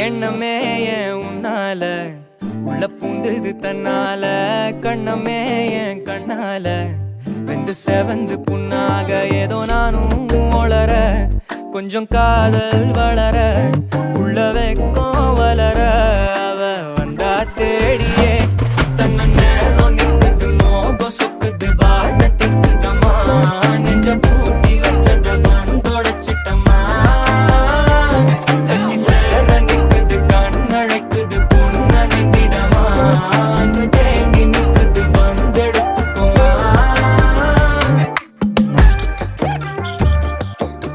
எண்ணமே ஏன் உன்னால உள்ள பூந்தது தன்னால கண்ணமே என் கண்ணால வெந்து செவந்து புண்ணாக ஏதோ நானும் ஒளர கொஞ்சம் காதல் வளர உள்ள வெக்கம்